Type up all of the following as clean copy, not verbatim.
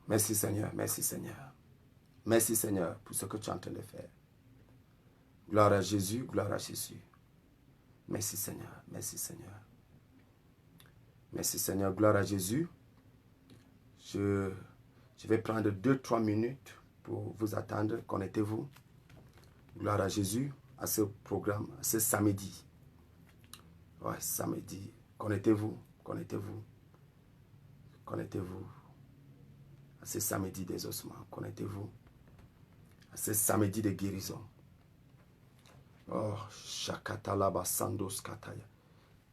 Merci Seigneur, merci Seigneur. Merci Seigneur pour ce que tu es en train de faire. Gloire à Jésus, gloire à Jésus. Merci Seigneur, merci Seigneur. Merci Seigneur, gloire à Jésus. Je vais prendre 2-3 minutes pour vous attendre. Connectez-vous. Gloire à Jésus, à ce programme, à ce samedi. Ouais, samedi. Connectez-vous, connectez-vous. Connectez-vous. À ce samedi des ossements. Connectez-vous. À ce samedi de guérison. Oh, Shakatalaba Sandos Kataya.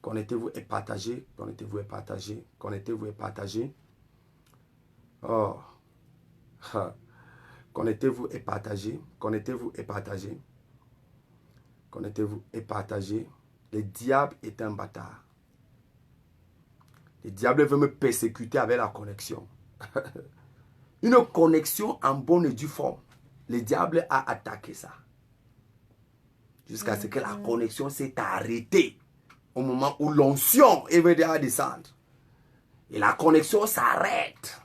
Connectez-vous et partagez. Connectez-vous et partagez. Connectez-vous et partagez. Oh. Connectez-vous et partagez. Connectez-vous et partagez. Connectez-vous et partagez. Le diable est un bâtard. Le diable veut me persécuter avec la connexion. Une connexion en bonne et due forme. Le diable a attaqué ça. Jusqu'à ce que la connexion s'est arrêtée. Au moment où l'onction est venue à descendre. Et la connexion s'arrête.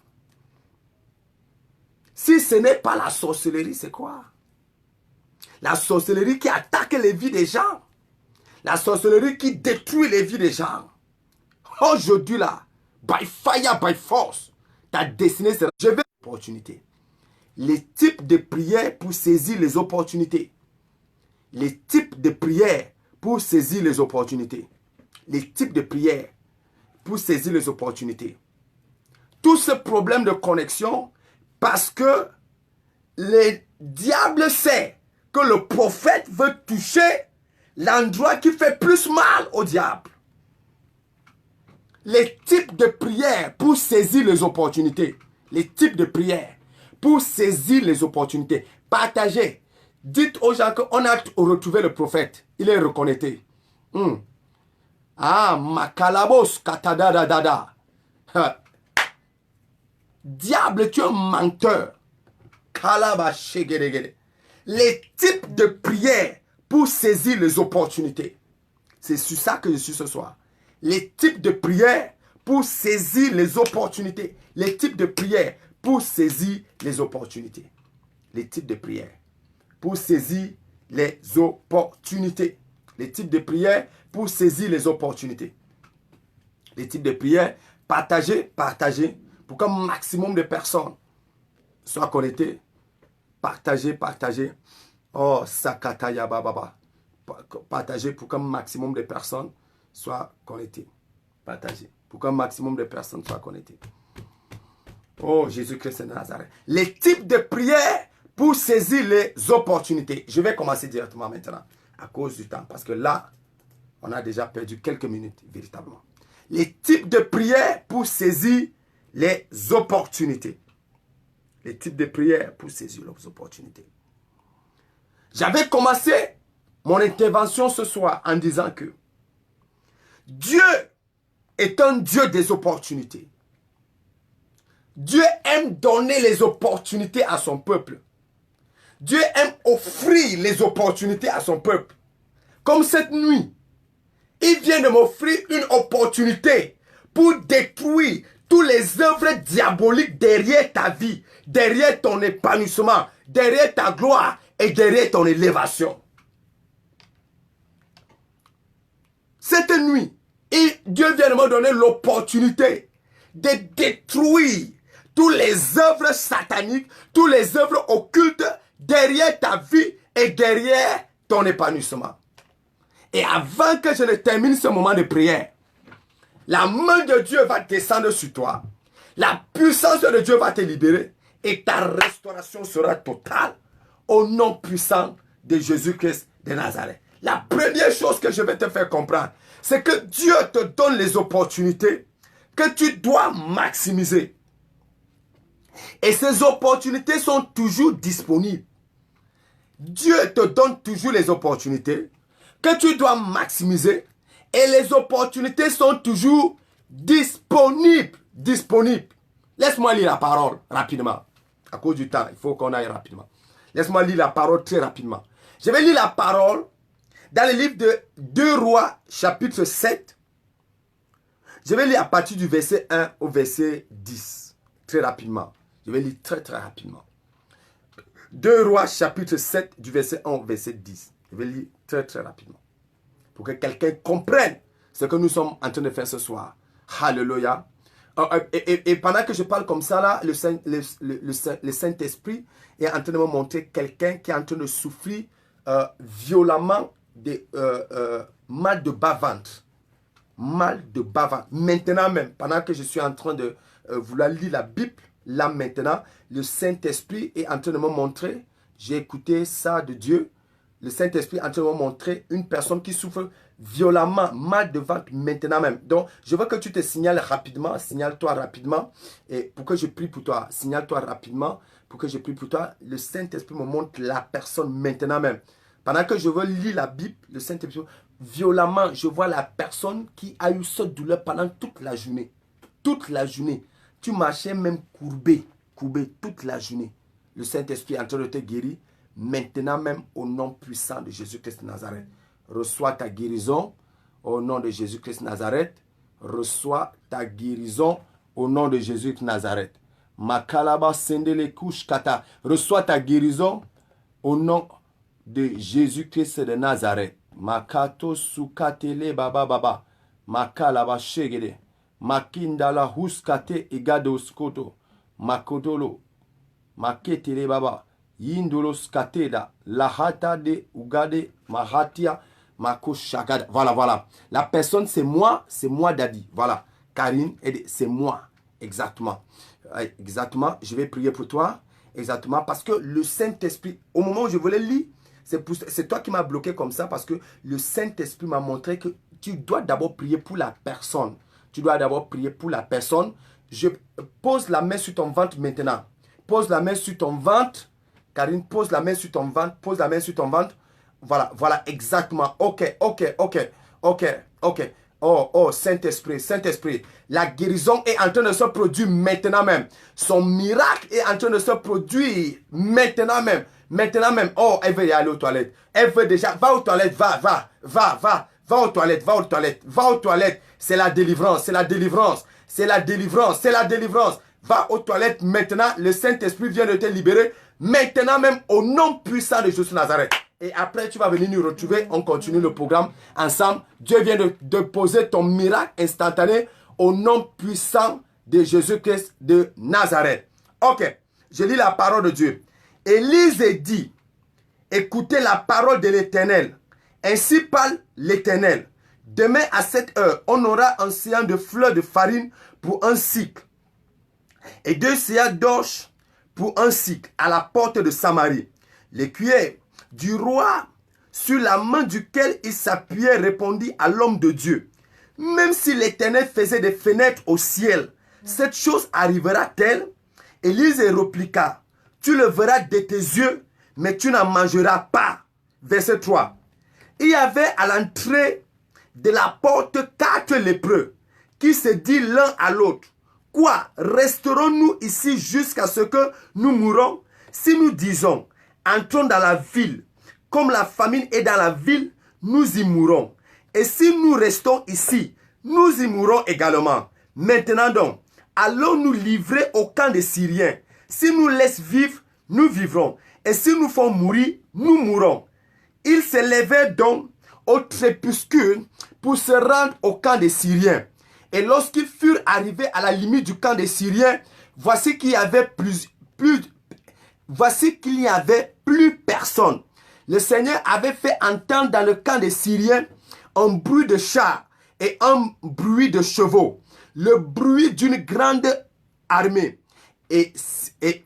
Si ce n'est pas la sorcellerie, c'est quoi? La sorcellerie qui attaque les vies des gens. La sorcellerie qui détruit les vies des gens. Aujourd'hui là, by fire, by force, ta destinée sera... Je vais... Opportunité. Les types de prières pour saisir les opportunités. Les types de prières pour saisir les opportunités. Les types de prières pour saisir les opportunités. Tout ce problème de connexion, parce que le diable sait que le prophète veut toucher l'endroit qui fait plus mal au diable. Les types de prières pour saisir les opportunités. Les types de prières pour saisir les opportunités. Partagez. Dites aux gens qu'on a retrouvé le prophète. Il est reconnecté. Ah, makalabos katadadadada. Diable, tu es un menteur. Les types de prières pour saisir les opportunités. C'est sur ça que je suis ce soir. Les types de prières pour saisir les opportunités. Les types de prières pour saisir les opportunités. Les types de prières pour saisir les opportunités. Les types de prières pour saisir les opportunités. Les types de prières, partagez, partagez, pour qu'un maximum de personnes soient connectées. Partagez, partagez. Oh, Sakataya Baba. Partagez pour qu'un maximum de personnes soient connectées. Partagez. Pour qu'un maximum de personnes soient connectées. Oh, Jésus-Christ de Nazareth. Les types de prières pour saisir les opportunités. Je vais commencer directement maintenant, à cause du temps. Parce que là, on a déjà perdu quelques minutes, véritablement. Les types de prières pour saisir les opportunités. Les types de prières pour saisir les opportunités. J'avais commencé mon intervention ce soir en disant que Dieu est un Dieu des opportunités. Dieu aime donner les opportunités à son peuple. Dieu aime offrir les opportunités à son peuple. Comme cette nuit, il vient de m'offrir une opportunité pour détruire toutes les œuvres diaboliques derrière ta vie, derrière ton épanouissement, derrière ta gloire et derrière ton élévation. Cette nuit, Dieu vient de me donner l'opportunité de détruire toutes les œuvres sataniques, toutes les œuvres occultes derrière ta vie et derrière ton épanouissement. Et avant que je ne termine ce moment de prière, la main de Dieu va descendre sur toi. La puissance de Dieu va te libérer et ta restauration sera totale au nom puissant de Jésus-Christ de Nazareth. La première chose que je vais te faire comprendre, c'est que Dieu te donne les opportunités que tu dois maximiser. Et ces opportunités sont toujours disponibles. Dieu te donne toujours les opportunités que tu dois maximiser. Et les opportunités sont toujours disponibles. Laisse-moi lire la parole rapidement. À cause du temps, il faut qu'on aille rapidement. Laisse-moi lire la parole très rapidement. Je vais lire la parole dans le livre de 2 Rois, chapitre 7. Je vais lire à partir du verset 1 au verset 10. Très rapidement. Je vais lire très très rapidement. 2 Rois chapitre 7 du verset 1 au verset 10. Je vais lire très très rapidement. Pour que quelqu'un comprenne ce que nous sommes en train de faire ce soir. Alléluia. Et pendant que je parle comme ça, là, le Saint-Esprit est en train de me montrer quelqu'un qui est en train de souffrir violemment de mal de bas-ventre. Mal de bas-ventre. Maintenant même, pendant que je suis en train de vouloir lire la Bible, là maintenant, le Saint-Esprit est en train de me montrer, j'ai écouté ça de Dieu, le Saint-Esprit est en train de me montrer une personne qui souffre violemment, mal de ventre maintenant même. Donc, je veux que tu te signales rapidement, signale-toi rapidement, et pour que je prie pour toi, signale-toi rapidement, pour que je prie pour toi. Le Saint-Esprit me montre la personne maintenant même. Pendant que je veux lire la Bible, le Saint-Esprit, violemment, je vois la personne qui a eu cette douleur pendant toute la journée. Toute la journée. Tu marchais même courbé toute la journée. Le Saint-Esprit est en train de te guérir. Maintenant même, au nom puissant de Jésus-Christ de Nazareth. Reçois ta guérison au nom de Jésus-Christ de Nazareth. Reçois ta guérison au nom de Jésus de Nazareth. Makalaba sendele kushkata. Reçois ta guérison au nom de Jésus-Christ de Nazareth. Makato sukatele baba baba. Makalaba shegede. Makindala huskate egado skoto. Makodolo. Maketele baba. Yindolo skateda. Lahata de ugade mahatia. Mako shagada. Voilà. La personne, c'est moi Daddy. Voilà. Karine, c'est moi. Exactement. Exactement. Je vais prier pour toi. Exactement. Parce que le Saint-Esprit, au moment où je voulais lire, c'est toi qui m'as bloqué comme ça parce que le Saint-Esprit m'a montré que tu dois d'abord prier pour la personne. Tu dois d'abord prier pour la personne. Je pose la main sur ton ventre maintenant. Pose la main sur ton ventre. Karine, pose la main sur ton ventre. Pose la main sur ton ventre. Voilà, exactement. Ok. Oh, Saint-Esprit. La guérison est en train de se produire maintenant même. Son miracle est en train de se produire maintenant même. Oh, elle veut y aller aux toilettes. Elle veut déjà. Va aux toilettes. Va aux toilettes. C'est la délivrance. Va aux toilettes maintenant. Le Saint-Esprit vient de te libérer. Maintenant même au nom puissant de Jésus de Nazareth. Et après, tu vas venir nous retrouver. On continue le programme ensemble. Dieu vient de poser ton miracle instantané au nom puissant de Jésus-Christ de Nazareth. Ok, je lis la parole de Dieu. Élise dit, écoutez la parole de l'Éternel. Ainsi parle l'Éternel. Demain à cette heure, on aura un séant de fleurs de farine pour un cycle. Et 2 séants d'orge pour un cycle à la porte de Samarie. L'écuyer du roi sur la main duquel il s'appuyait répondit à l'homme de Dieu. Même si l'Éternel faisait des fenêtres au ciel, cette chose arrivera-t-elle? Élise répliqua, tu le verras de tes yeux, mais tu n'en mangeras pas. Verset 3. Il y avait à l'entrée de la porte 4 lépreux qui se disent l'un à l'autre, quoi, resterons-nous ici jusqu'à ce que nous mourons? Si nous disons, entrons dans la ville, comme la famine est dans la ville, nous y mourrons. Et si nous restons ici, nous y mourrons également. Maintenant donc, allons nous livrer au camp des Syriens. Si nous laissent vivre, nous vivrons. Et si nous font mourir, nous mourrons. Ils se levaient donc au crépuscule pour se rendre au camp des Syriens. Et lorsqu'ils furent arrivés à la limite du camp des Syriens, voici qu'il y avait plus personne. Le Seigneur avait fait entendre dans le camp des Syriens un bruit de chars et un bruit de chevaux, le bruit d'une grande armée. Et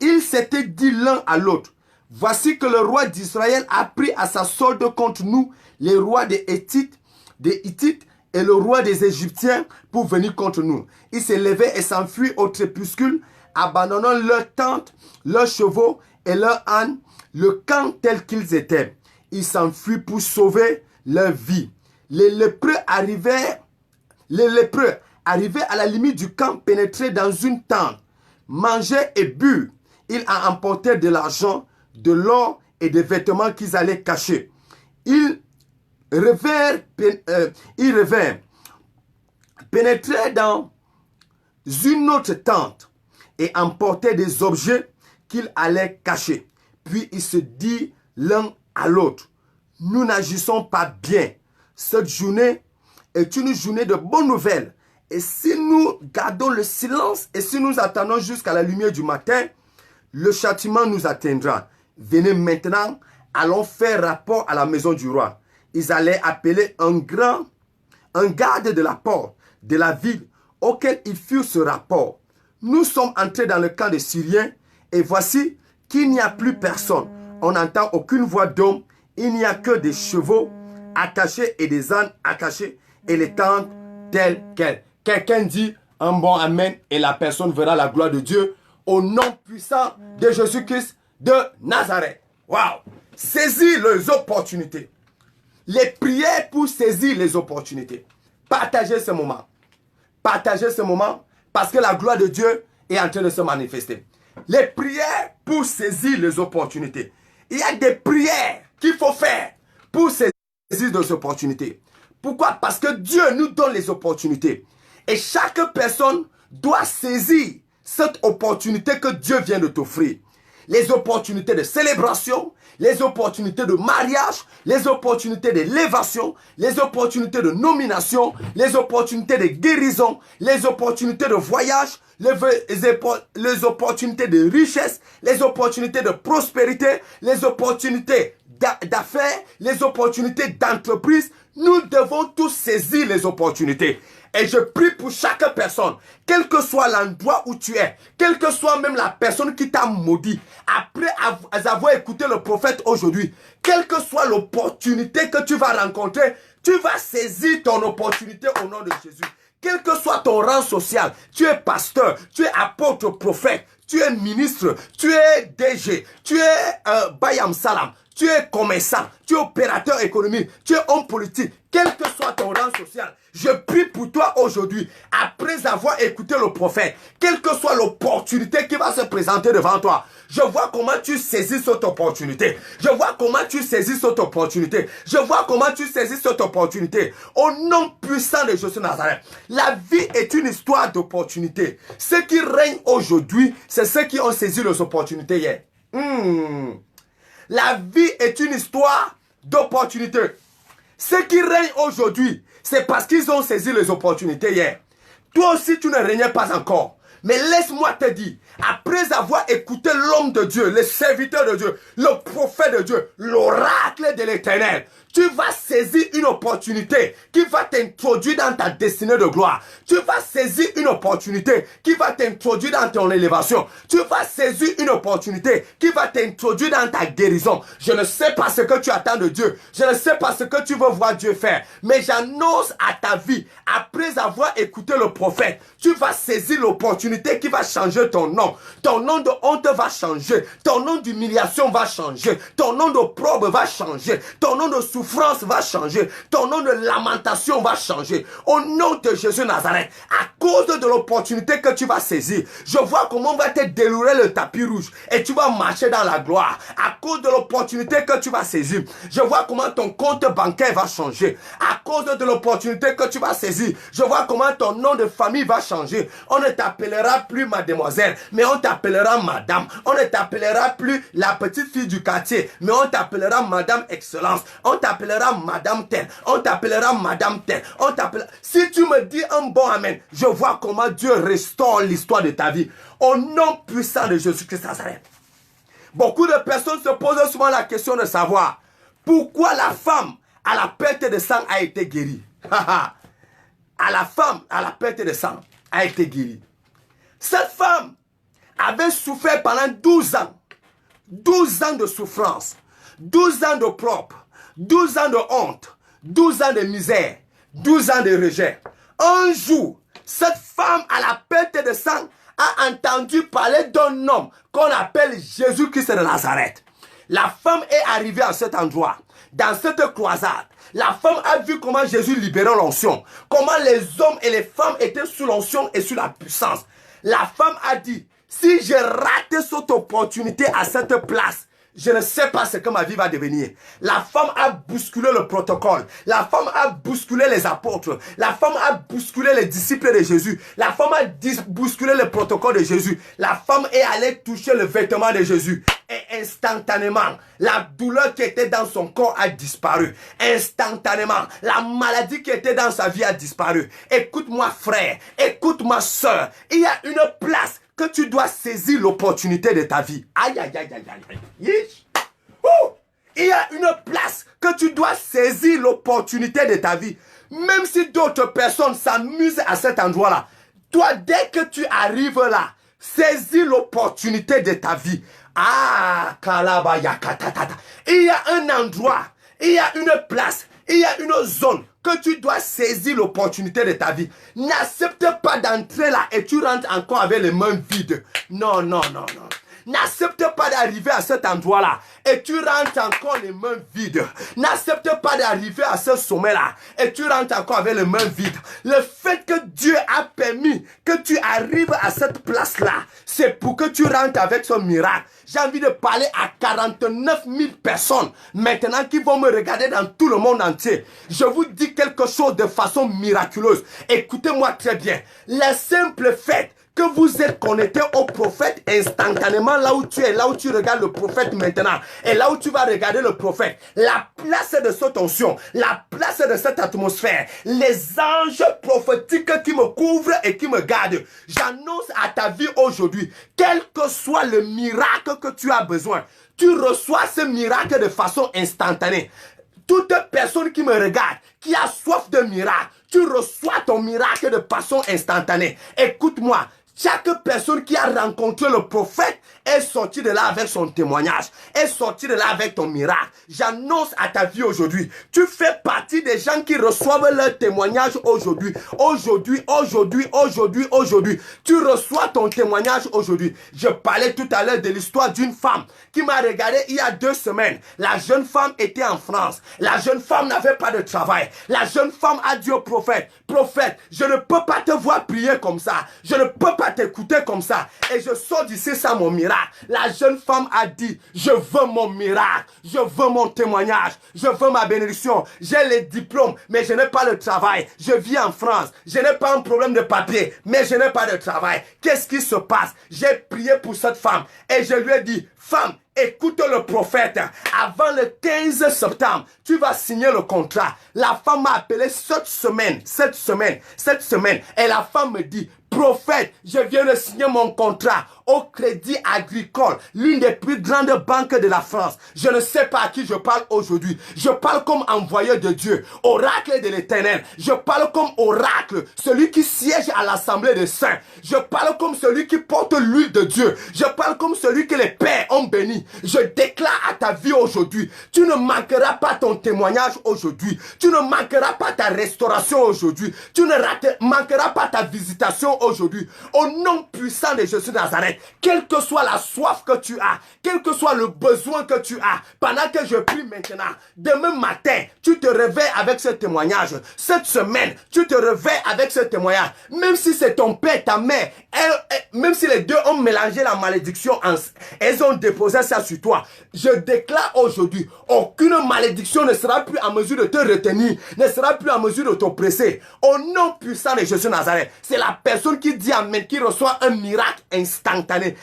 ils s'étaient dit l'un à l'autre, voici que le roi d'Israël a pris à sa solde contre nous les rois des Hittites et le roi des Égyptiens pour venir contre nous. Ils se levaient et s'enfuient au crépuscule, abandonnant leurs tentes, leurs chevaux et leurs ânes, le camp tel qu'ils étaient. Ils s'enfuient pour sauver leur vie. Les lépreux arrivaient à la limite du camp, pénétraient dans une tente, mangeaient et burent. Ils en emportaient de l'argent, de l'or et des vêtements qu'ils allaient cacher. Ils revinrent, pénétrèrent dans une autre tente et emportaient des objets qu'ils allaient cacher. Puis ils se disent l'un à l'autre, nous n'agissons pas bien. Cette journée est une journée de bonnes nouvelles. Et si nous gardons le silence et si nous attendons jusqu'à la lumière du matin, le châtiment nous atteindra. Venez maintenant, allons faire rapport à la maison du roi. Ils allaient appeler un garde de la porte de la ville auquel ils firent ce rapport. Nous sommes entrés dans le camp des Syriens et voici qu'il n'y a plus personne. On n'entend aucune voix d'homme. Il n'y a que des chevaux attachés et des ânes attachés et les tentes telles quelles. Quelqu'un dit un bon amen et la personne verra la gloire de Dieu au nom puissant de Jésus-Christ de Nazareth. Waouh! Saisis les opportunités. Les prières pour saisir les opportunités. Partagez ce moment. Partagez ce moment parce que la gloire de Dieu est en train de se manifester. Les prières pour saisir les opportunités. Il y a des prières qu'il faut faire pour saisir les opportunités. Pourquoi? Parce que Dieu nous donne les opportunités. Et chaque personne doit saisir cette opportunité que Dieu vient de t'offrir. Les opportunités de célébration, les opportunités de mariage, les opportunités d'élévation, les opportunités de nomination, les opportunités de guérison, les opportunités de voyage, les opportunités de richesse, les opportunités de prospérité, les opportunités d'affaires, les opportunités d'entreprise. Nous devons tous saisir les opportunités. Et je prie pour chaque personne, quel que soit l'endroit où tu es, quelle que soit même la personne qui t'a maudit, après avoir écouté le prophète aujourd'hui, quelle que soit l'opportunité que tu vas rencontrer, tu vas saisir ton opportunité au nom de Jésus. Quel que soit ton rang social, tu es pasteur, tu es apôtre, prophète, tu es ministre, tu es DG, tu es Bayam Salam, tu es commerçant, tu es opérateur économique, tu es homme politique, quel que soit ton rang social, je prie pour toi aujourd'hui, après avoir écouté le prophète, quelle que soit l'opportunité qui va se présenter devant toi, je vois comment tu saisis cette opportunité. Je vois comment tu saisis cette opportunité. Je vois comment tu saisis cette opportunité. Au nom puissant de Jésus Nazareth. La vie est une histoire d'opportunités. Ceux qui règnent aujourd'hui, c'est ceux qui ont saisi les opportunités hier. La vie est une histoire d'opportunités. Ceux qui règnent aujourd'hui, c'est parce qu'ils ont saisi les opportunités hier. Toi aussi, tu ne régnais pas encore. Mais laisse-moi te dire, après avoir écouté l'homme de Dieu, le serviteur de Dieu, le prophète de Dieu, l'oracle de l'Éternel, tu vas saisir une opportunité qui va t'introduire dans ta destinée de gloire. Tu vas saisir une opportunité qui va t'introduire dans ton élévation. Tu vas saisir une opportunité qui va t'introduire dans ta guérison. Je ne sais pas ce que tu attends de Dieu. Je ne sais pas ce que tu veux voir Dieu faire. Mais j'annonce à ta vie, après avoir écouté le prophète, tu vas saisir l'opportunité qui va changer ton nom. Ton nom de honte va changer. Ton nom d'humiliation va changer. Ton nom d'opprobre va changer. Ton nom de souffrance va changer. Ton nom de lamentation va changer. Au nom de Jésus Nazareth, à cause de l'opportunité que tu vas saisir, je vois comment on va te dérouler le tapis rouge et tu vas marcher dans la gloire. À cause de l'opportunité que tu vas saisir, je vois comment ton compte bancaire va changer. À cause de l'opportunité que tu vas saisir, je vois comment ton nom de famille va changer. On ne t'appellera plus mademoiselle, mais on t'appellera madame. On ne t'appellera plus la petite fille du quartier, mais on t'appellera madame excellence. On t'appellera madame telle. On t'appellera madame telle. On t'appellera... Si tu me dis un bon amen, je vois comment Dieu restaure l'histoire de ta vie. Au nom puissant de Jésus-Christ Nazareth. Beaucoup de personnes se posent souvent la question de savoir pourquoi la femme à la perte de sang a été guérie. À la femme à la perte de sang a été guérie. Cette femme avait souffert pendant 12 ans. 12 ans de souffrance. 12 ans de propre. 12 ans de honte. 12 ans de misère. 12 ans de rejet. Un jour, cette femme à la perte de sang a entendu parler d'un homme qu'on appelle Jésus-Christ de Nazareth. La femme est arrivée à cet endroit, dans cette croisade. La femme a vu comment Jésus libérait l'onction, comment les hommes et les femmes étaient sous l'onction et sous la puissance. La femme a dit, si je rate cette opportunité à cette place, je ne sais pas ce que ma vie va devenir. La femme a bousculé le protocole. La femme a bousculé les apôtres. La femme a bousculé les disciples de Jésus. La femme a bousculé le protocole de Jésus. La femme est allée toucher le vêtement de Jésus. Et instantanément, la douleur qui était dans son corps a disparu. Instantanément, la maladie qui était dans sa vie a disparu. Écoute-moi frère, écoute-moi soeur. Il y a une place que tu dois saisir l'opportunité de ta vie. Aïe, aïe, aïe, aïe, aïe. Yish. Il y a une place que tu dois saisir l'opportunité de ta vie. Même si d'autres personnes s'amusent à cet endroit-là. Toi, dès que tu arrives là, saisis l'opportunité de ta vie. Ah, kalabaya katatata. Il y a un endroit, il y a une place, il y a une zone que tu dois saisir l'opportunité de ta vie. N'accepte pas d'entrer là et tu rentres encore avec les mains vides. Non, non, non, non. N'accepte pas d'arriver à cet endroit-là et tu rentres encore les mains vides. N'accepte pas d'arriver à ce sommet-là et tu rentres encore avec les mains vides. Le fait que Dieu a permis que tu arrives à cette place-là, c'est pour que tu rentres avec son miracle. J'ai envie de parler à 49 000 personnes maintenant qui vont me regarder dans tout le monde entier. Je vous dis quelque chose de façon miraculeuse. Écoutez-moi très bien. Le simple fait que vous êtes connecté au prophète instantanément, là où tu es, là où tu regardes le prophète maintenant, et là où tu vas regarder le prophète, la place de cette onction, la place de cette atmosphère, les anges prophétiques qui me couvrent et qui me gardent, j'annonce à ta vie aujourd'hui, quel que soit le miracle que tu as besoin, tu reçois ce miracle de façon instantanée. Toute personne qui me regarde, qui a soif de miracle, tu reçois ton miracle de façon instantanée. Écoute-moi, chaque personne qui a rencontré le prophète est sortie de là avec son témoignage, est sortie de là avec ton miracle. J'annonce à ta vie aujourd'hui, tu fais partie des gens qui reçoivent leur témoignage aujourd'hui. Aujourd'hui. Tu reçois ton témoignage aujourd'hui. Je parlais tout à l'heure de l'histoire d'une femme qui m'a regardé il y a 2 semaines. La jeune femme était en France. La jeune femme n'avait pas de travail. La jeune femme a dit au prophète, prophète, je ne peux pas te voir prier comme ça. Je ne peux pas t'écouter comme ça. Et je sors d'ici sans mon miracle. La jeune femme a dit, je veux mon miracle. Je veux mon témoignage. Je veux ma bénédiction. J'ai les diplômes, mais je n'ai pas le travail. Je vis en France. Je n'ai pas un problème de papier, mais je n'ai pas de travail. Qu'est-ce qui se passe? J'ai prié pour cette femme et je lui ai dit, femme, écoute le prophète. Avant le 15 septembre, tu vas signer le contrat. La femme m'a appelé cette semaine. Et la femme me dit, prophète, je viens de signer mon contrat au Crédit Agricole, l'une des plus grandes banques de la France. Je ne sais pas à qui je parle aujourd'hui. Je parle comme envoyé de Dieu, oracle de l'Éternel. Je parle comme oracle, celui qui siège à l'assemblée des saints. Je parle comme celui qui porte l'huile de Dieu. Je parle comme celui que les pères ont béni. Je déclare à ta vie aujourd'hui, tu ne manqueras pas ton témoignage aujourd'hui. Tu ne manqueras pas ta restauration aujourd'hui. Tu ne manqueras pas ta visitation aujourd'hui. Au nom puissant de Jésus de Nazareth, quelle que soit la soif que tu as, quel que soit le besoin que tu as, pendant que je prie maintenant, demain matin, tu te réveilles avec ce témoignage. Cette semaine, tu te réveilles avec ce témoignage. Même si c'est ton père, ta mère, même si les deux ont mélangé la malédiction, elles ont déposé ça sur toi. Je déclare aujourd'hui, aucune malédiction ne sera plus en mesure de te retenir, ne sera plus en mesure de t'oppresser. Au nom puissant de Jésus de Nazareth, c'est la personne qui dit amen, qui reçoit un miracle instantané.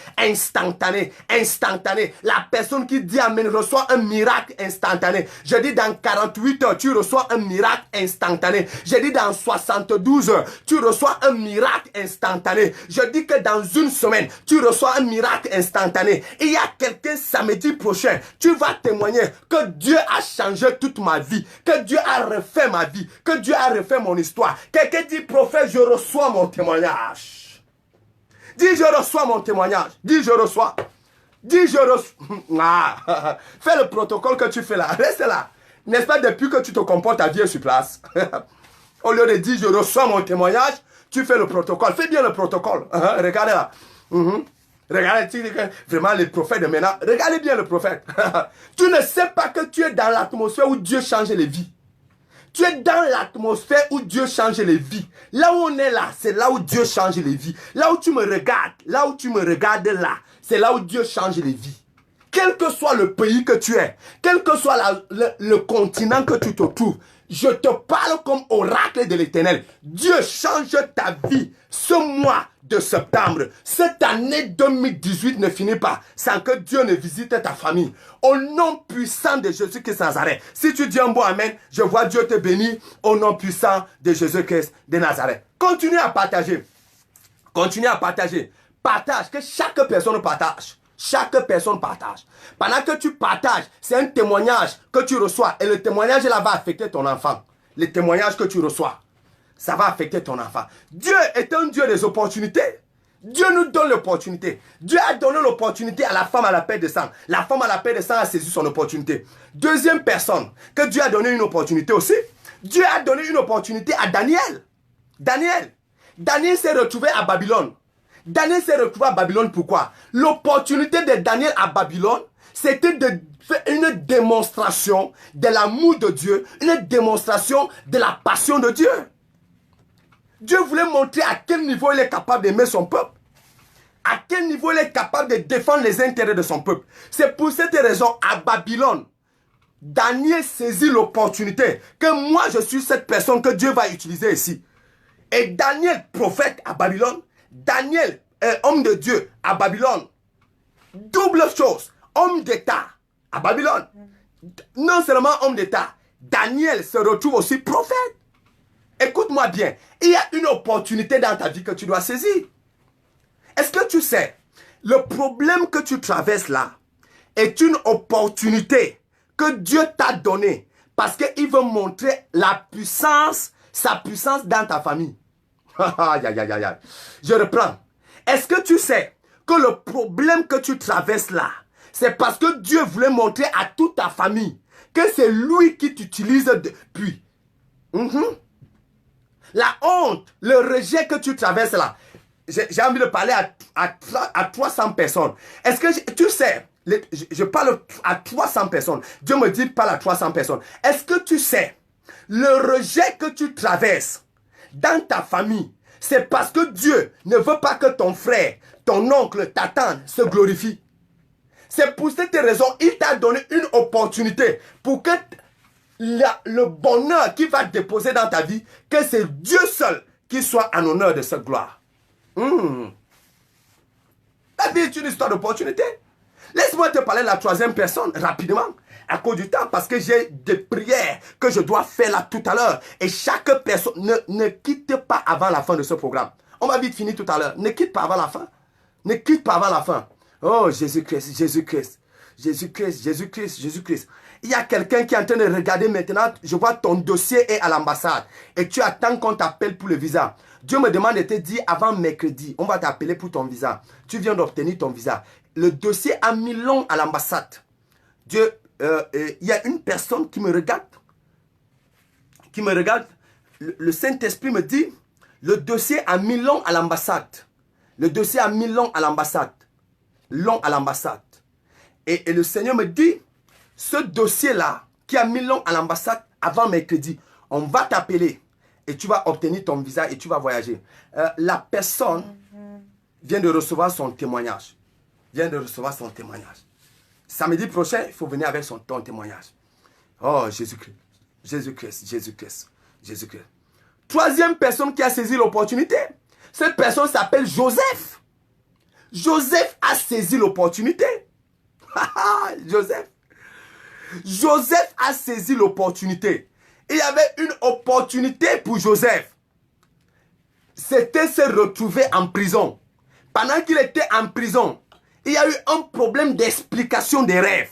La personne qui dit amen reçoit un miracle instantané. Je dis dans 48 heures, tu reçois un miracle instantané. Je dis dans 72 heures, tu reçois un miracle instantané. Je dis que dans une semaine, tu reçois un miracle instantané. Il y a quelqu'un samedi prochain, tu vas témoigner que Dieu a changé toute ma vie, que Dieu a refait ma vie, que Dieu a refait mon histoire. Quelqu'un dit, prophète, je reçois mon témoignage. Dis, je reçois mon témoignage. Dis, je reçois. Dis, je reçois. Fais le protocole que tu fais là. Reste là. N'est-ce pas, depuis que tu te comportes, ta vie est sur place. Au lieu de dire, je reçois mon témoignage, tu fais le protocole. Fais bien le protocole. Regardez là. Regardez, vraiment les prophètes de maintenant. Regardez bien le prophète. Tu ne sais pas que tu es dans l'atmosphère où Dieu change les vies. Tu es dans l'atmosphère où Dieu change les vies. Là où on est là, c'est là où Dieu change les vies. Là où tu me regardes là, c'est là où Dieu change les vies. quel que soit le pays que tu es, quel que soit le continent que tu te trouves, je te parle comme oracle de l'Éternel. Dieu change ta vie ce mois de septembre. Cette année 2018 ne finit pas sans que Dieu ne visite ta famille. Au nom puissant de Jésus-Christ Nazareth. Si tu dis un bon amen, je vois Dieu te bénir au nom puissant de Jésus-Christ de Nazareth. Continue à partager. Continue à partager. Partage, que chaque personne partage. Chaque personne partage. Pendant que tu partages, c'est un témoignage que tu reçois. Et le témoignage là va affecter ton enfant. Le témoignage que tu reçois, ça va affecter ton enfant. Dieu est un Dieu des opportunités. Dieu nous donne l'opportunité. Dieu a donné l'opportunité à la femme à la paix de sang. La femme à la paix de sang a saisi son opportunité. Deuxième personne que Dieu a donné une opportunité aussi. Dieu a donné une opportunité à Daniel. Daniel s'est retrouvé à Babylone. Daniel s'est retrouvé à Babylone, pourquoi? L'opportunité de Daniel à Babylone, c'était de faire une démonstration de l'amour de Dieu, une démonstration de la passion de Dieu. Dieu voulait montrer à quel niveau il est capable d'aimer son peuple, à quel niveau il est capable de défendre les intérêts de son peuple. C'est pour cette raison, à Babylone, Daniel saisit l'opportunité que moi je suis cette personne que Dieu va utiliser ici. Et Daniel, prophète à Babylone, Daniel, homme de Dieu à Babylone, double chose, homme d'État à Babylone. Non seulement homme d'État, Daniel se retrouve aussi prophète. Écoute-moi bien, il y a une opportunité dans ta vie que tu dois saisir. Est-ce que tu sais, le problème que tu traverses là est une opportunité que Dieu t'a donnée parce qu'il veut montrer la puissance, sa puissance dans ta famille. Je reprends. Est-ce que tu sais que le problème que tu traverses là, c'est parce que Dieu voulait montrer à toute ta famille que c'est lui qui t'utilise depuis. La honte, le rejet que tu traverses là, j'ai envie de parler à 300 personnes. Est-ce que tu sais, je parle à 300 personnes. Dieu me dit parle à 300 personnes. Est-ce que tu sais, le rejet que tu traverses dans ta famille, c'est parce que Dieu ne veut pas que ton frère, ton oncle, ta tante se glorifie. C'est pour cette raison, il t'a donné une opportunité pour que le bonheur qu'il va déposer dans ta vie, que c'est Dieu seul qui soit en honneur de cette gloire. La vie est une histoire d'opportunité. Laisse-moi te parler de la troisième personne rapidement, à cause du temps, parce que j'ai des prières que je dois faire là tout à l'heure. Et chaque personne, ne quitte pas avant la fin de ce programme. On va vite finir tout à l'heure. Ne quitte pas avant la fin. Ne quitte pas avant la fin. Oh, Jésus-Christ, Jésus-Christ, Jésus-Christ, Jésus-Christ, Jésus-Christ. Il y a quelqu'un qui est en train de regarder maintenant. Je vois ton dossier est à l'ambassade. Et tu attends qu'on t'appelle pour le visa. Dieu me demande de te dire avant mercredi, on va t'appeler pour ton visa. Tu viens d'obtenir ton visa. Le dossier a mis long à l'ambassade. Dieu, il y a une personne qui me regarde. Le Saint-Esprit me dit, le dossier a mis long à l'ambassade. Le dossier a mis long à l'ambassade. Long à l'ambassade. Et le Seigneur me dit, ce dossier-là, qui a mis long à l'ambassade avant mercredi, on va t'appeler et tu vas obtenir ton visa et tu vas voyager. La personne vient de recevoir son témoignage. Samedi prochain, il faut venir avec ton témoignage. Oh, Jésus-Christ, Jésus-Christ, Jésus-Christ, Jésus-Christ. Troisième personne qui a saisi l'opportunité, cette personne s'appelle Joseph. Joseph a saisi l'opportunité. Joseph a saisi l'opportunité. Il y avait une opportunité pour Joseph. C'était se retrouver en prison. Pendant qu'il était en prison, il y a eu un problème d'explication des rêves.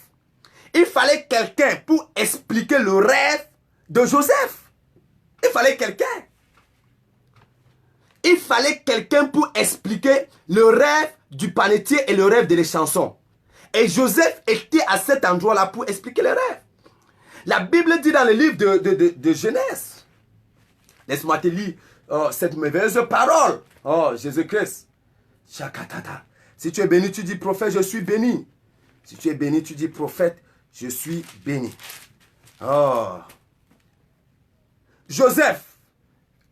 Il fallait quelqu'un pour expliquer le rêve de Joseph. Il fallait quelqu'un. Il fallait quelqu'un pour expliquer le rêve du panetier et le rêve de les chansons. Et Joseph était à cet endroit-là pour expliquer les rêves. La Bible dit dans le livre de Genèse. Laisse-moi te lire cette merveilleuse parole. Oh, Jésus-Christ. Chakatata. Si tu es béni, tu dis prophète, je suis béni. Si tu es béni, tu dis prophète, je suis béni. Oh. Joseph.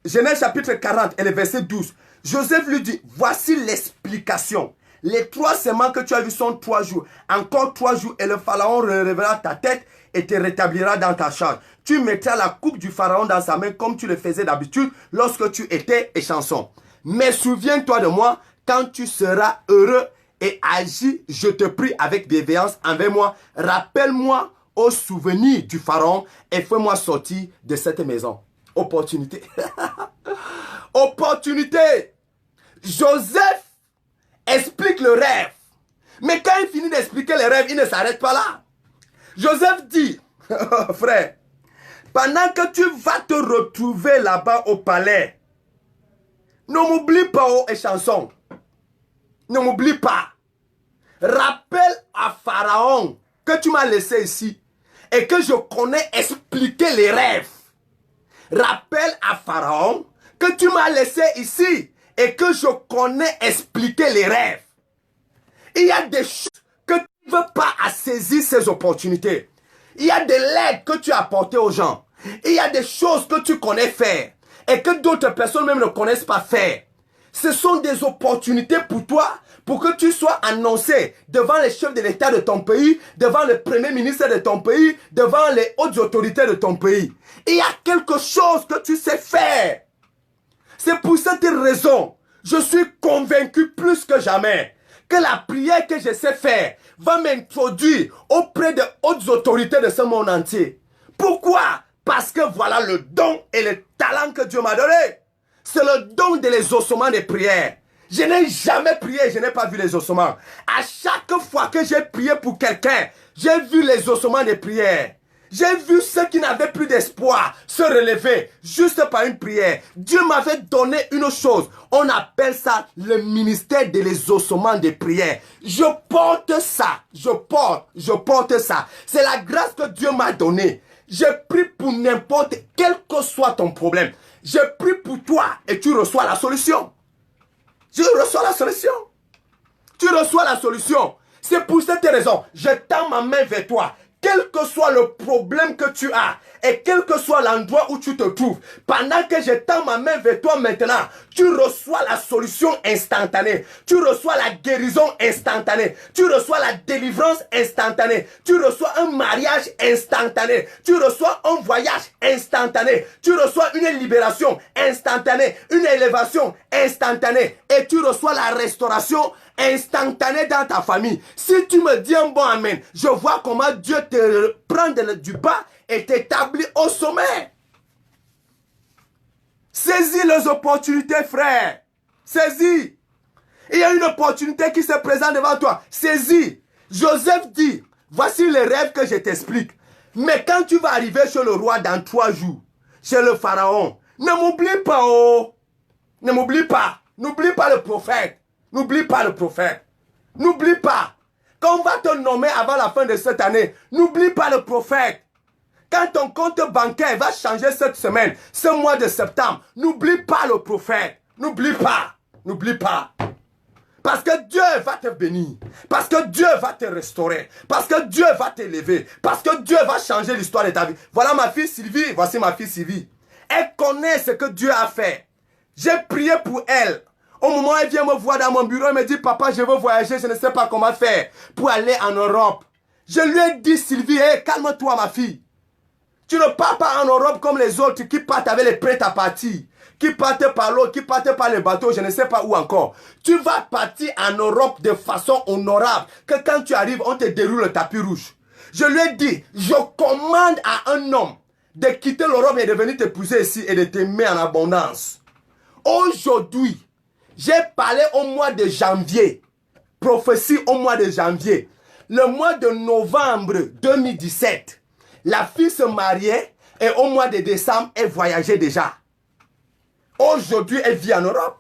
Genèse chapitre 40 et le verset 12. Joseph lui dit, voici l'explication. Les 3 semaines que tu as vues sont 3 jours. Encore 3 jours et le pharaon relèvera ta tête et te rétablira dans ta charge. Tu mettras la coupe du pharaon dans sa main comme tu le faisais d'habitude lorsque tu étais échanson. Mais souviens-toi de moi quand tu seras heureux et agis, je te prie avec bienveillance envers moi. Rappelle-moi au souvenir du pharaon et fais-moi sortir de cette maison. Opportunité. Opportunité. Joseph explique le rêve. Mais quand il finit d'expliquer le rêve, il ne s'arrête pas là. Joseph dit, frère, pendant que tu vas te retrouver là-bas au palais, ne m'oublie pas, oh échanson. Ne m'oublie pas. Rappelle à Pharaon que tu m'as laissé ici et que je connais expliquer les rêves. Rappelle à Pharaon que tu m'as laissé ici et que je connais expliquer les rêves. Il y a des choses que tu ne veux pas saisir ces opportunités. Il y a de l'aide que tu as apportée aux gens. Il y a des choses que tu connais faire et que d'autres personnes même ne connaissent pas faire. Ce sont des opportunités pour toi, pour que tu sois annoncé devant les chefs de l'État de ton pays, devant le premier ministre de ton pays, devant les hautes autorités de ton pays. Il y a quelque chose que tu sais faire. C'est pour cette raison, je suis convaincu plus que jamais que la prière que je sais faire va m'introduire auprès des hautes autorités de ce monde entier. Pourquoi? Parce que voilà le don et le talent que Dieu m'a donné. C'est le don de l'exaucement des prières. Je n'ai jamais prié, je n'ai pas vu les ossements. À chaque fois que j'ai prié pour quelqu'un, j'ai vu les ossements des prières. J'ai vu ceux qui n'avaient plus d'espoir se relever juste par une prière. Dieu m'avait donné une chose. On appelle ça le ministère de l'exaucement des prières. Je porte ça. Je porte ça. C'est la grâce que Dieu m'a donnée. Je prie pour n'importe quel que soit ton problème. Je prie pour toi et tu reçois la solution. Tu reçois la solution. Tu reçois la solution. C'est pour cette raison, je tends ma main vers toi. Quel que soit le problème que tu as et quel que soit l'endroit où tu te trouves, pendant que je tends ma main vers toi maintenant, tu reçois la solution instantanée. Tu reçois la guérison instantanée. Tu reçois la délivrance instantanée. Tu reçois un mariage instantané. Tu reçois un voyage instantané. Tu reçois une libération instantanée, une élévation instantanée et tu reçois la restauration instantané dans ta famille. Si tu me dis un bon amen, je vois comment Dieu te prend du bas et t'établit au sommet. Saisis les opportunités, frère. Saisis. Il y a une opportunité qui se présente devant toi. Saisis. Joseph dit, voici les rêves que je t'explique. Mais quand tu vas arriver chez le roi dans 3 jours, chez le pharaon, ne m'oublie pas, oh. Ne m'oublie pas. N'oublie pas le prophète. N'oublie pas le prophète. N'oublie pas. Quand on va te nommer avant la fin de cette année, n'oublie pas le prophète. Quand ton compte bancaire va changer cette semaine, ce mois de septembre, n'oublie pas le prophète. N'oublie pas. N'oublie pas. Parce que Dieu va te bénir. Parce que Dieu va te restaurer. Parce que Dieu va t'élever. Parce que Dieu va changer l'histoire de ta vie. Voilà ma fille Sylvie. Voici ma fille Sylvie. Elle connaît ce que Dieu a fait. J'ai prié pour elle. Au moment où elle vient me voir dans mon bureau, elle me dit, papa, je veux voyager, je ne sais pas comment faire pour aller en Europe. Je lui ai dit, Sylvie, hey, calme-toi, ma fille. Tu ne pars pas en Europe comme les autres qui partent avec les prêts à partir, qui partent par l'eau, qui partent par les bateaux, je ne sais pas où encore. Tu vas partir en Europe de façon honorable, que quand tu arrives, on te déroule le tapis rouge. Je lui ai dit, je commande à un homme de quitter l'Europe et de venir t'épouser ici et de t'aimer en abondance. Aujourd'hui, j'ai parlé au mois de janvier. Prophétie au mois de janvier. Le mois de novembre 2017. La fille se mariait et au mois de décembre, elle voyageait déjà. Aujourd'hui, elle vit en Europe.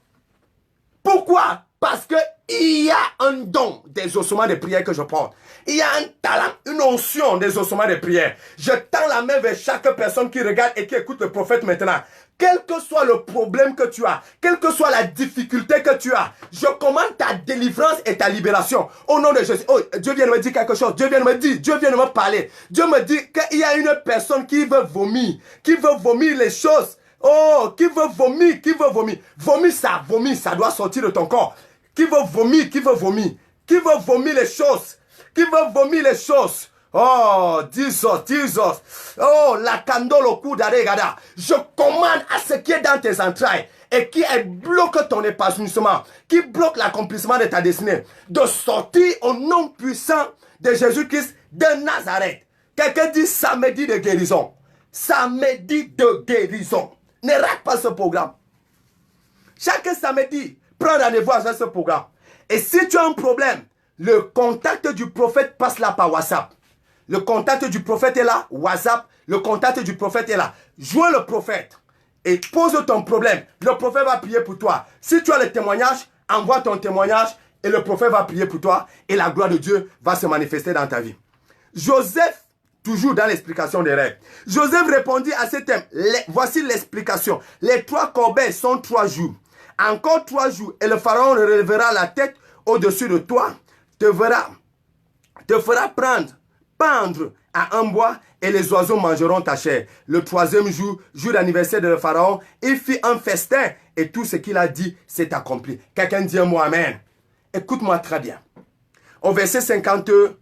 Pourquoi? Parce qu'il y a un don des ossements de prière que je porte. Il y a un talent, une onction des ossements de prière. Je tends la main vers chaque personne qui regarde et qui écoute le prophète maintenant. Quel que soit le problème que tu as, quelle que soit la difficulté que tu as, je commande ta délivrance et ta libération. Au nom de Jésus. Oh, Dieu vient de me dire quelque chose. Dieu vient de me dire, Dieu vient de me parler. Dieu me dit qu'il y a une personne qui veut vomir les choses. Oh, qui veut vomir. Vomir, ça doit sortir de ton corps. Qui veut vomir, qui veut vomir. Qui veut vomir les choses. Qui veut vomir les choses. Oh, Jesus. Oh, la candole au cou d'Aregada. Je commande à ce qui est dans tes entrailles et qui bloque ton épanouissement, qui bloque l'accomplissement de ta destinée, de sortir au nom puissant de Jésus-Christ de Nazareth. Quelqu'un dit samedi de guérison. Samedi de guérison. Ne rate pas ce programme. Chaque samedi, prends rendez-vous avec ce programme. Et si tu as un problème, le contact du prophète passe là par WhatsApp. Le contact du prophète est là, WhatsApp. Le contact du prophète est là. Joins le prophète et pose ton problème. Le prophète va prier pour toi. Si tu as le témoignage, envoie ton témoignage et le prophète va prier pour toi et la gloire de Dieu va se manifester dans ta vie. Joseph, toujours dans l'explication des rêves. Joseph répondit à ce thème. Voici l'explication. Les 3 corbeilles sont 3 jours. Encore 3 jours et le pharaon relèvera la tête au-dessus de toi, te fera pendre à un bois et les oiseaux mangeront ta chair. Le 3e jour, jour d'anniversaire de le pharaon, il fit un festin et tout ce qu'il a dit s'est accompli. Quelqu'un dit un mot amen. Écoute-moi très bien. Au verset 21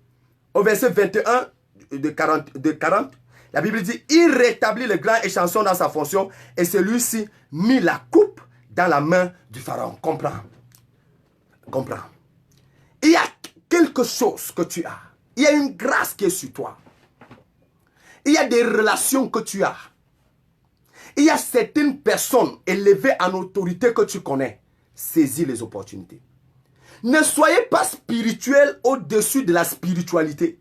de 40, la Bible dit, il rétablit le grand échanson dans sa fonction et celui-ci mit la coupe dans la main du pharaon. Comprends. Il y a quelque chose que tu as. Il y a une grâce qui est sur toi. Il y a des relations que tu as. Il y a certaines personnes élevées en autorité que tu connais. Saisis les opportunités. Ne soyez pas spirituel au-dessus de la spiritualité.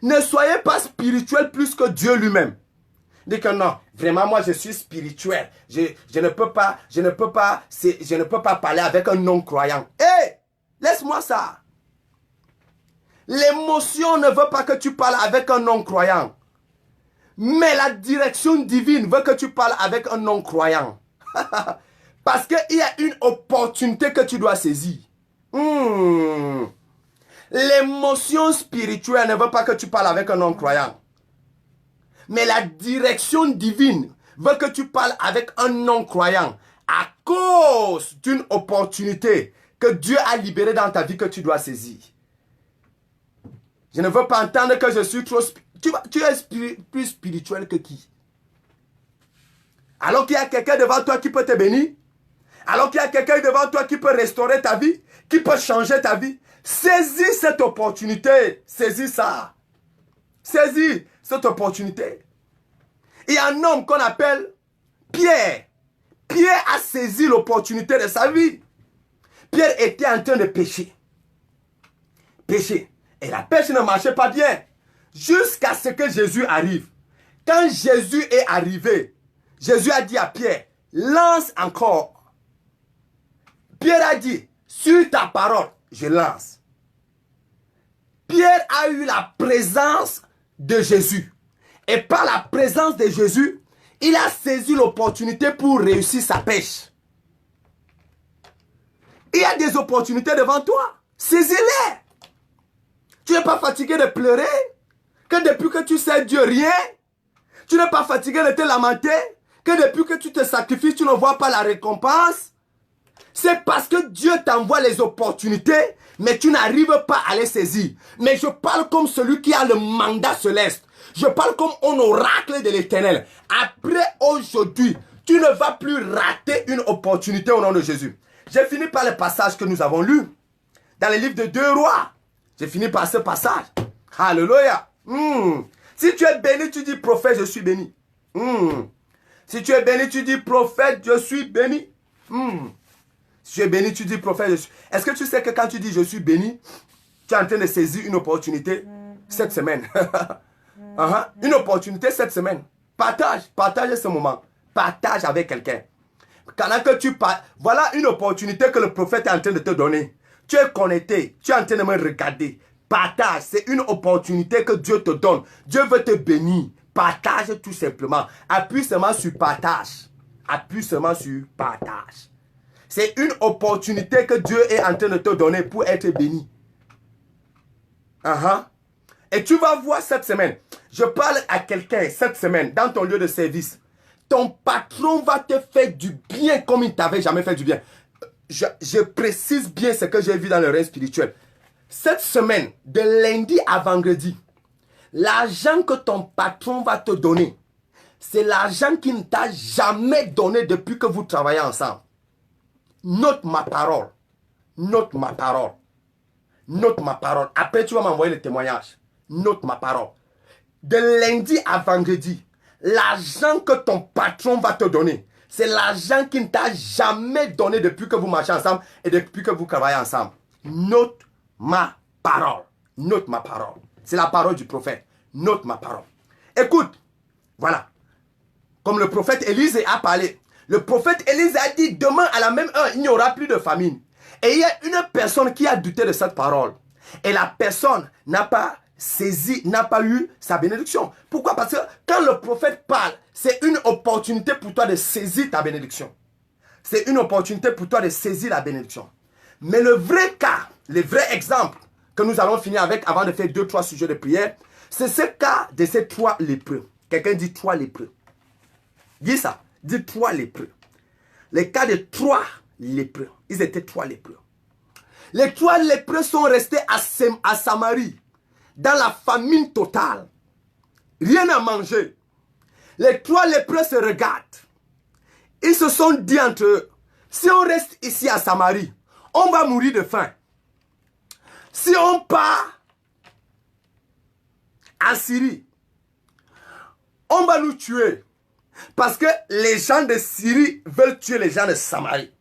Ne soyez pas spirituel plus que Dieu lui-même. Dis que non, vraiment moi je suis spirituel. Je ne peux pas parler avec un non-croyant. Hé, laisse-moi ça. L'émotion ne veut pas que tu parles avec un non-croyant. Mais la direction divine veut que tu parles avec un non-croyant. Parce qu'il y a une opportunité que tu dois saisir. L'émotion spirituelle ne veut pas que tu parles avec un non-croyant. Mais la direction divine veut que tu parles avec un non-croyant à cause d'une opportunité que Dieu a libérée dans ta vie que tu dois saisir. Je ne veux pas entendre que je suis trop... Tu es plus spirituel que qui? Alors qu'il y a quelqu'un devant toi qui peut te bénir. Alors qu'il y a quelqu'un devant toi qui peut restaurer ta vie. Qui peut changer ta vie. Saisis cette opportunité. Saisis ça. Saisis cette opportunité. Il y a un homme qu'on appelle Pierre. Pierre a saisi l'opportunité de sa vie. Pierre était en train de pêcher. Et la pêche ne marchait pas bien. Jusqu'à ce que Jésus arrive. Quand Jésus est arrivé, Jésus a dit à Pierre, lance encore. Pierre a dit, sur ta parole, je lance. Pierre a eu la présence de Jésus. Et par la présence de Jésus, il a saisi l'opportunité pour réussir sa pêche. Il y a des opportunités devant toi. Saisis-les. Tu n'es pas fatigué de pleurer? Que depuis que tu sais Dieu, rien? Tu n'es pas fatigué de te lamenter? Que depuis que tu te sacrifies, tu ne vois pas la récompense? C'est parce que Dieu t'envoie les opportunités, mais tu n'arrives pas à les saisir. Mais je parle comme celui qui a le mandat céleste. Je parle comme un oracle de l'Éternel. Après aujourd'hui, tu ne vas plus rater une opportunité au nom de Jésus. J'ai fini par le passage que nous avons lu dans le livre de 2 Rois. J'ai fini par ce passage. Alléluia. Si tu es béni, tu dis prophète, je suis béni. Si tu es béni, tu dis prophète, je suis béni. Si tu es béni, tu dis prophète, je suis... Est-ce que tu sais que quand tu dis je suis béni, tu es en train de saisir une opportunité cette semaine? Une opportunité cette semaine. Partage ce moment. Partage avec quelqu'un. Pendant que tu parles, voilà une opportunité que le prophète est en train de te donner. Tu es connecté, tu es en train de me regarder. Partage, c'est une opportunité que Dieu te donne. Dieu veut te bénir. Partage tout simplement. Appuie seulement sur partage. Appuie seulement sur partage. C'est une opportunité que Dieu est en train de te donner pour être béni. Et tu vas voir cette semaine. Je parle à quelqu'un cette semaine dans ton lieu de service. Ton patron va te faire du bien comme il ne t'avait jamais fait du bien. je précise bien ce que j'ai vu dans le règne spirituel. Cette semaine, de lundi à vendredi, l'argent que ton patron va te donner, c'est l'argent qu'il ne t'a jamais donné depuis que vous travaillez ensemble. Note ma parole. Note ma parole. Note ma parole. Après, tu vas m'envoyer le témoignage. Note ma parole. De lundi à vendredi, l'argent que ton patron va te donner, c'est l'argent qu'il ne t'a jamais donné depuis que vous marchez ensemble et depuis que vous travaillez ensemble. Note ma parole. Note ma parole. C'est la parole du prophète. Note ma parole. Écoute, voilà. Comme le prophète Élisée a parlé. Le prophète Élisée a dit, demain à la même heure, il n'y aura plus de famine. Et il y a une personne qui a douté de cette parole. Et la personne n'a pas saisi, n'a pas eu sa bénédiction. Pourquoi? Parce que quand le prophète parle, c'est une opportunité pour toi de saisir ta bénédiction. C'est une opportunité pour toi de saisir la bénédiction. Mais le vrai cas, le vrai exemple que nous allons finir avec avant de faire 2-3 sujets de prière, c'est ce cas de ces 3 lépreux. Quelqu'un dit 3 lépreux. Dis ça. Dis 3 lépreux. Les cas de 3 lépreux. Ils étaient 3 lépreux. Les 3 lépreux sont restés à Samarie, dans la famine totale. Rien à manger. Les 3 lépreux se regardent. Ils se sont dit entre eux, si on reste ici à Samarie, on va mourir de faim. Si on part en Syrie, on va nous tuer. Parce que les gens de Syrie veulent tuer les gens de Samarie.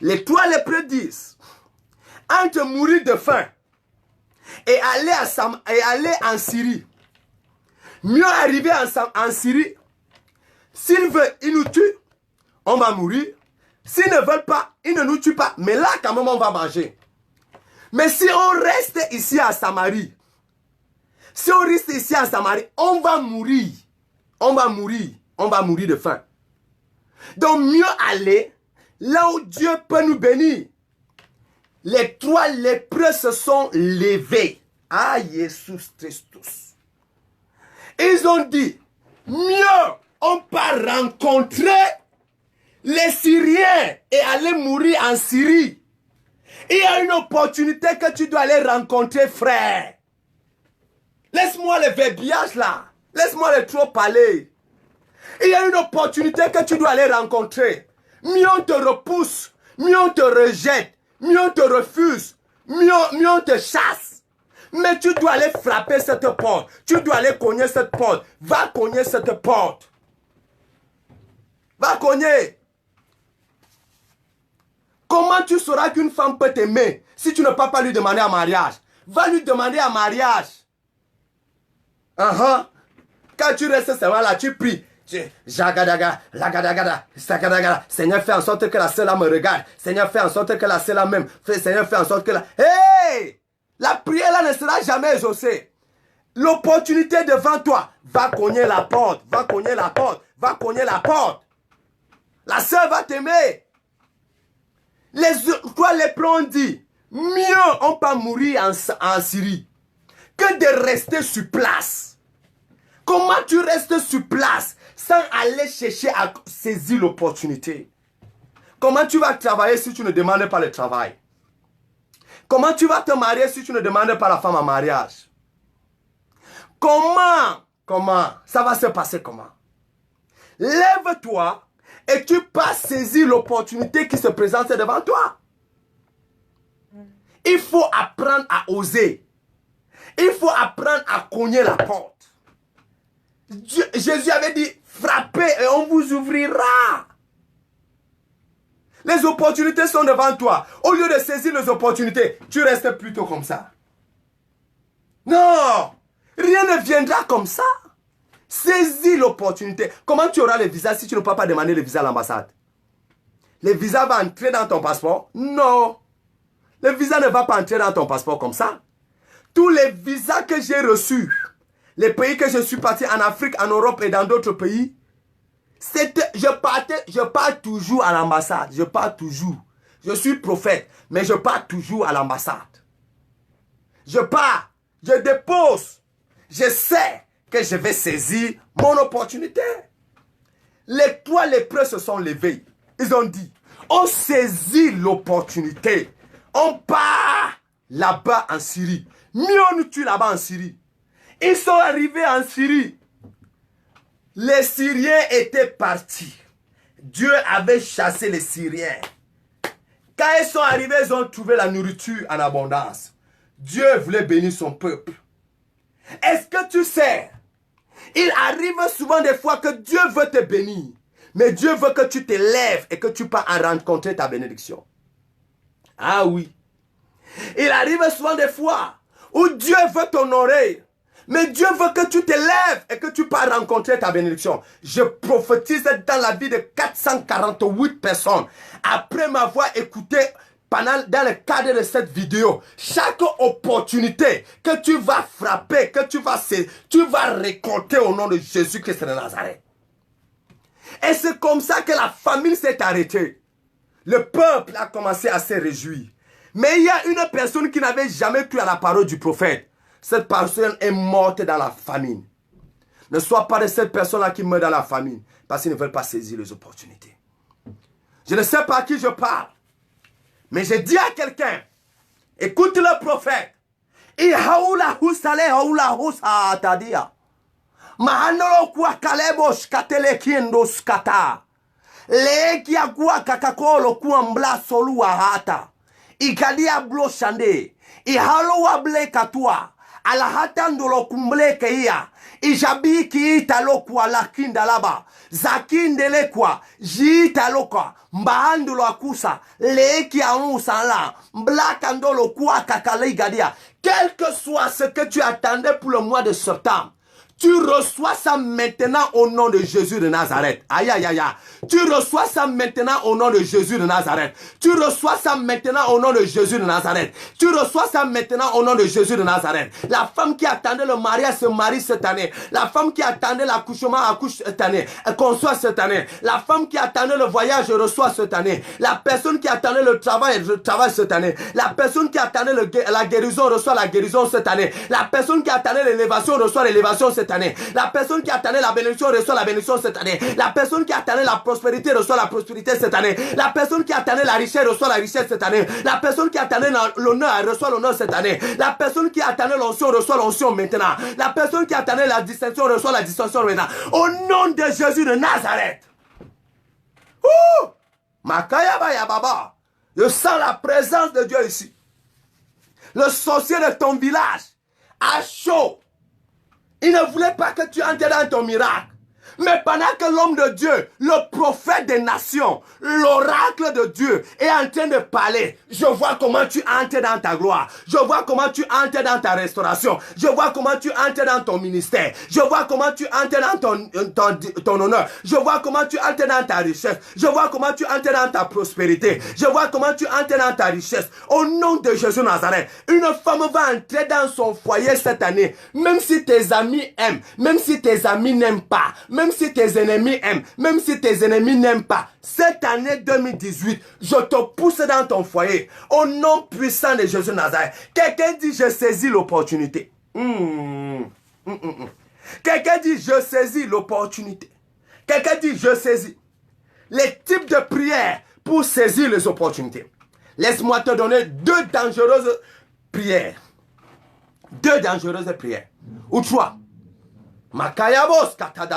Les 3 lépreux disent, entre mourir de faim et aller en Syrie, mieux arriver en Syrie, s'ils veulent, ils nous tuent, on va mourir. S'ils ne veulent pas, ils ne nous tuent pas. Mais là, quand même, on va manger. Mais si on reste ici à Samarie, on va mourir. On va mourir de faim. Donc mieux aller là où Dieu peut nous bénir. Les 3 lépreux se sont levés. Ah, Jésus Christus. Ils ont dit, mieux on part rencontrer les Syriens et aller mourir en Syrie. Il y a une opportunité que tu dois aller rencontrer, frère. Laisse-moi le verbiage là. Laisse-moi le trop parler. Il y a une opportunité que tu dois aller rencontrer. Mieux on te repousse, mieux on te rejette, mieux on te refuse, mieux on te chasse. Mais tu dois aller frapper cette porte. Tu dois aller cogner cette porte. Va cogner cette porte. Va cogner. Comment tu sauras qu'une femme peut t'aimer si tu ne peux pas lui demander en mariage? Va lui demander en mariage. Quand tu restes seulement là, tu pries. Jagadaga, lagadagada, sagadagada. Seigneur, fais en sorte que la seule me regarde. Seigneur, fais en sorte que la seule m'aime. Seigneur, fais en sorte que la... Hey! La prière là ne sera jamais exaucée. L'opportunité devant toi. Va cogner la porte. Va cogner la porte. Va cogner la porte. La sœur va t'aimer. Toi, les plans ont dit, mieux on peut mourir en Syrie que de rester sur place. Comment tu restes sur place sans aller chercher à saisir l'opportunité? Comment tu vas travailler si tu ne demandes pas le travail? Comment tu vas te marier si tu ne demandes pas la femme en mariage? Comment ça va se passer comment? Lève-toi et tu passes saisir l'opportunité qui se présente devant toi. Il faut apprendre à oser. Il faut apprendre à cogner la porte. Jésus avait dit, frappez et on vous ouvrira. Les opportunités sont devant toi. Au lieu de saisir les opportunités, tu restes plutôt comme ça. Non, rien ne viendra comme ça. Saisis l'opportunité. Comment tu auras le visa si tu ne peux pas demander le visa à l'ambassade? Le visa va entrer dans ton passeport? Non. Le visa ne va pas entrer dans ton passeport comme ça. Tous les visas que j'ai reçus, les pays que je suis parti en Afrique, en Europe et dans d'autres pays, je pars toujours à l'ambassade. Je pars toujours. Je suis prophète, mais je pars toujours à l'ambassade. Je pars, je dépose. Je sais que je vais saisir mon opportunité. Les 3 lépreux se sont levés. Ils ont dit, On saisit l'opportunité. On part là-bas en Syrie. Mieux nous tue là-bas en Syrie. Ils sont arrivés en Syrie. Les Syriens étaient partis. Dieu avait chassé les Syriens. Quand ils sont arrivés, ils ont trouvé la nourriture en abondance. Dieu voulait bénir son peuple. Est-ce que tu sais, il arrive souvent des fois que Dieu veut te bénir. Mais Dieu veut que tu te lèves et que tu pars en rencontrer ta bénédiction. Ah oui. Il arrive souvent des fois où Dieu veut t'honorer. Mais Dieu veut que tu te lèves et que tu pars rencontrer ta bénédiction. Je prophétise dans la vie de 448 personnes. Après m'avoir écouté dans le cadre de cette vidéo, chaque opportunité que tu vas frapper, que tu vas récolter au nom de Jésus-Christ de Nazareth. Et c'est comme ça que la famille s'est arrêtée. Le peuple a commencé à se réjouir. Mais il y a une personne qui n'avait jamais cru à la parole du prophète. Cette personne est morte dans la famine. Ne sois pas de cette personne-là qui meurt dans la famine. Parce qu'ils ne veulent pas saisir les opportunités. Je ne sais pas à qui je parle. Mais je dis à quelqu'un, écoute le prophète. Ihaula husale haula husa tadia. Mahanolo kwa kalebo skatele kiendo skata. Leki agua kakakolo kwa mbla solua hata. Ikadia blo shande. Ihalo wable katua. Alahatandolo kumbleke iya. Ijabiki italo kwa lakinda laba. Zakindele kwa. Jitalo kwa. Mbahandulo akusa. Leki anusa la. Mblakandolo kwa kakale gadia. Quel que soit ce que tu attendais pour le mois de septembre, tu reçois ça maintenant au nom de Jésus de Nazareth. Aïe, aïe, aïe, aïe. Tu reçois ça maintenant au nom de Jésus de Nazareth. Tu reçois ça maintenant au nom de Jésus de Nazareth. Tu reçois ça maintenant au nom de Jésus de Nazareth. La femme qui attendait le mariage se marie cette année. La femme qui attendait l'accouchement accouche cette année. Elle conçoit cette année. La femme qui attendait le voyage reçoit cette année. La personne qui attendait le travail travaille cette année. La personne qui attendait la guérison reçoit la guérison cette année. La personne qui attendait l'élévation reçoit l'élévation cette année. La personne qui attendait la bénédiction reçoit la bénédiction cette année. La personne qui attendait la prospérité reçoit la prospérité cette année. La personne qui attendait la richesse reçoit la richesse cette année. La personne qui attendait l'honneur reçoit l'honneur cette année. La personne qui attendait l'onction reçoit l'onction maintenant. La personne qui attendait la distinction reçoit la distinction maintenant. Au nom de Jésus de Nazareth. Ouh! Makaya baya baba. Je sens la présence de Dieu ici. Le sorcier de ton village a chaud. Il ne voulait pas que tu entres dans ton miracle. Mais pendant que l'homme de Dieu, le prophète des nations, l'oracle de Dieu est en train de parler, je vois comment tu entres dans ta gloire. Je vois comment tu entres dans ta restauration. Je vois comment tu entres dans ton ministère. Je vois comment tu entres dans ton honneur. Je vois comment tu entres dans ta richesse. Je vois comment tu entres dans ta prospérité. Je vois comment tu entres dans ta richesse. Au nom de Jésus Nazareth, une femme va entrer dans son foyer cette année. Même si tes amis aiment, même si tes amis n'aiment pas, même si tes ennemis aiment, même si tes ennemis n'aiment pas, cette année 2018, je te pousse dans ton foyer. Au nom puissant de Jésus Nazareth. Quelqu'un dit, je saisis l'opportunité. Quelqu'un dit, je saisis l'opportunité. Quelqu'un dit, je saisis. Les types de prières pour saisir les opportunités. Laisse-moi te donner deux dangereuses prières. Deux dangereuses prières. Ou trois. Makayabos katada.